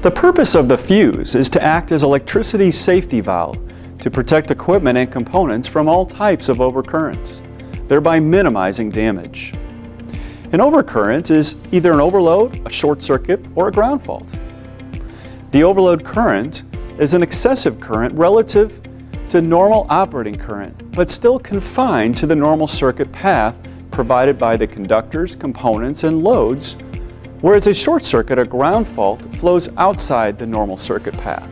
The purpose of the fuse is to act as electricity safety valve to protect equipment and components from all types of overcurrents, thereby minimizing damage. An overcurrent is either an overload, a short circuit, or a ground fault. The overload current is an excessive current relative to normal operating current, but still confined to the normal circuit path provided by the conductors, components, and loads, whereas a short circuit or ground fault flows outside the normal circuit path.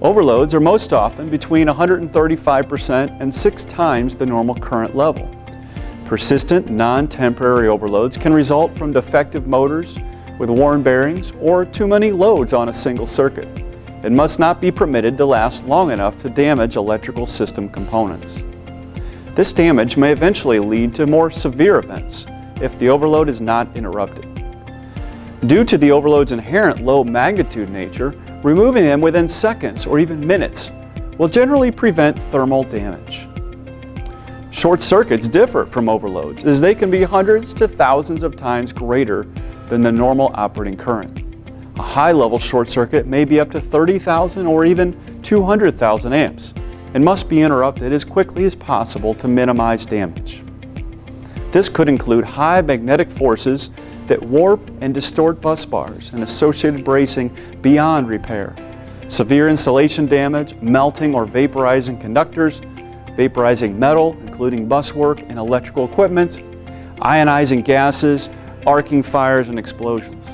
Overloads are most often between 135% and 6 times the normal current level. Persistent, non-temporary overloads can result from defective motors with worn bearings or too many loads on a single circuit, and must not be permitted to last long enough to damage electrical system components. This damage may eventually lead to more severe events if the overload is not interrupted. Due to the overload's inherent low magnitude nature, removing them within seconds or even minutes will generally prevent thermal damage. Short circuits differ from overloads as they can be hundreds to thousands of times greater than the normal operating current. A high-level short circuit may be up to 30,000 or even 200,000 amps and must be interrupted as quickly as possible to minimize damage. This could include high magnetic forces that warp and distort bus bars and associated bracing beyond repair, severe insulation damage, melting or vaporizing conductors, vaporizing metal, including buswork and electrical equipment, ionizing gases, arcing fires, and explosions.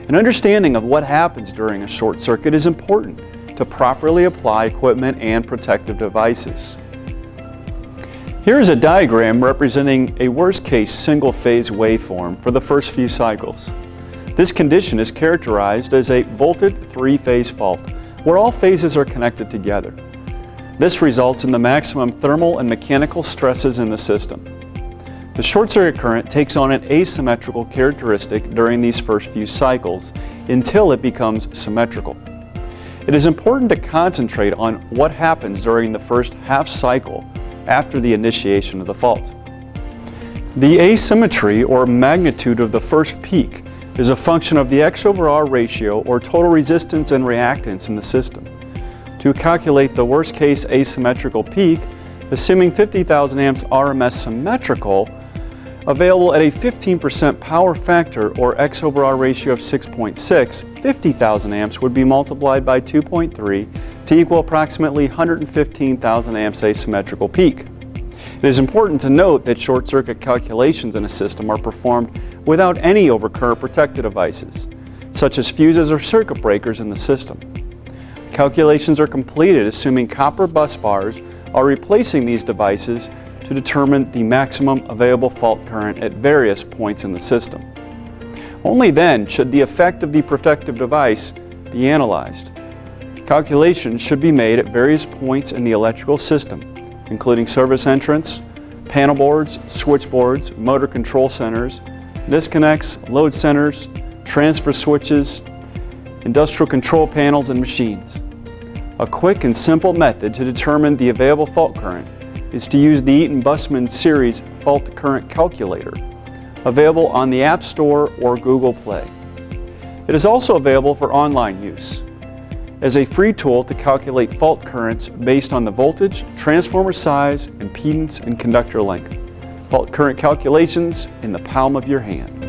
An understanding of what happens during a short circuit is important to properly apply equipment and protective devices. Here is a diagram representing a worst-case single-phase waveform for the first few cycles. This condition is characterized as a volted three-phase fault, where all phases are connected together. This results in the maximum thermal and mechanical stresses in the system. The short circuit current takes on an asymmetrical characteristic during these first few cycles until it becomes symmetrical. It is important to concentrate on what happens during the first half cycle after the initiation of the fault. The asymmetry or magnitude of the first peak is a function of the X/R ratio or total resistance and reactance in the system. To calculate the worst case asymmetrical peak, assuming 50,000 amps RMS symmetrical, available at a 15% power factor or X/R ratio of 6.6, 50,000 amps would be multiplied by 2.3 to equal approximately 115,000 amps asymmetrical peak. It is important to note that short circuit calculations in a system are performed without any overcurrent protective devices, such as fuses or circuit breakers in the system. Calculations are completed assuming copper bus bars are replacing these devices to determine the maximum available fault current at various points in the system. Only then should the effect of the protective device be analyzed. Calculations should be made at various points in the electrical system, including service entrance, panel boards, switchboards, motor control centers, disconnects, load centers, transfer switches, industrial control panels, and machines. A quick and simple method to determine the available fault current is to use the Eaton Bussmann series fault current calculator, available on the App Store or Google Play. It is also available for online use as a free tool to calculate fault currents based on the voltage, transformer size, impedance, and conductor length. Fault current calculations in the palm of your hand.